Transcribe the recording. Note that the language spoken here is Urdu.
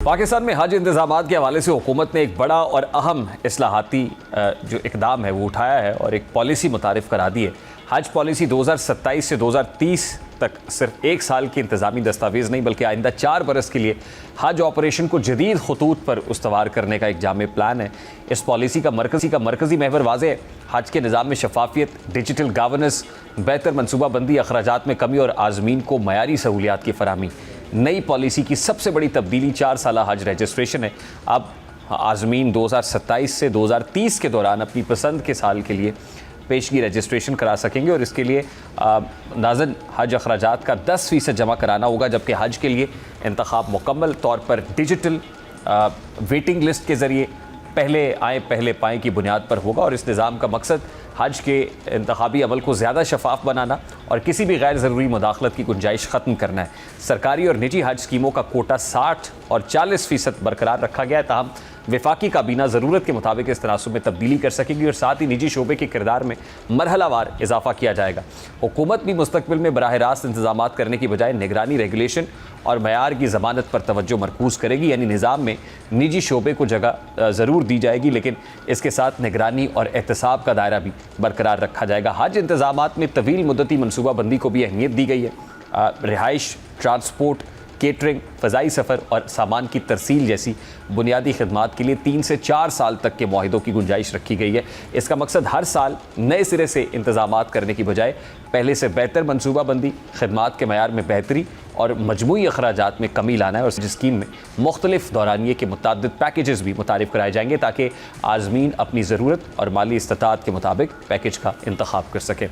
پاکستان میں حج انتظامات کے حوالے سے حکومت نے ایک بڑا اور اہم اصلاحاتی جو اقدام ہے وہ اٹھایا ہے اور ایک پالیسی متعارف کرا دی ہے۔ حج پالیسی 2027 سے 2030 تک صرف ایک سال کی انتظامی دستاویز نہیں بلکہ آئندہ 4 برس کے لیے حج آپریشن کو جدید خطوط پر استوار کرنے کا ایک جامع پلان ہے۔ اس پالیسی کا مرکزی محور واضح ہے۔ حج کے نظام میں شفافیت، ڈیجیٹل گورننس، بہتر منصوبہ بندی، اخراجات میں کمی اور عازمین کو معیاری سہولیات کی فراہمی۔ نئی پالیسی کی سب سے بڑی تبدیلی 4 سالہ حج رجسٹریشن ہے۔ اب عازمین 2027 سے 2030 کے دوران اپنی پسند کے سال کے لیے پیشگی رجسٹریشن کرا سکیں گے اور اس کے لیے ناظرین حج اخراجات کا 10% جمع کرانا ہوگا، جبکہ حج کے لیے انتخاب مکمل طور پر ڈیجیٹل ویٹنگ لسٹ کے ذریعے پہلے آئیں پہلے پائیں کی بنیاد پر ہوگا اور اس نظام کا مقصد حج کے انتخابی عمل کو زیادہ شفاف بنانا اور کسی بھی غیر ضروری مداخلت کی گنجائش ختم کرنا ہے۔ سرکاری اور نجی حج اسکیموں کا کوٹہ 60 اور 40% برقرار رکھا گیا ہے، تاہم وفاقی کابینہ ضرورت کے مطابق اس تناسب میں تبدیلی کر سکے گی اور ساتھ ہی نجی شعبے کے کردار میں مرحلہ وار اضافہ کیا جائے گا۔ حکومت بھی مستقبل میں براہ راست انتظامات کرنے کی بجائے نگرانی، ریگولیشن اور معیار کی ضمانت پر توجہ مرکوز کرے گی، یعنی نظام میں نجی شعبے کو جگہ ضرور دی جائے گی لیکن اس کے ساتھ نگرانی اور احتساب کا دائرہ بھی برقرار رکھا جائے گا۔ حج انتظامات میں طویل مدتی منصوبہ بندی کو بھی اہمیت دی گئی ہے۔ رہائش، ٹرانسپورٹ، کیٹرنگ، فضائی سفر اور سامان کی ترسیل جیسی بنیادی خدمات کے لیے 3 سے 4 سال تک کے معاہدوں کی گنجائش رکھی گئی ہے۔ اس کا مقصد ہر سال نئے سرے سے انتظامات کرنے کی بجائے پہلے سے بہتر منصوبہ بندی، خدمات کے معیار میں بہتری اور مجموعی اخراجات میں کمی لانا ہے اور اسکیم میں مختلف دورانیے کے متعدد پیکیجز بھی متعارف کرائے جائیں گے تاکہ عازمین اپنی ضرورت اور مالی استطاعت کے مطابق پیکیج کا انتخاب کر سکیں۔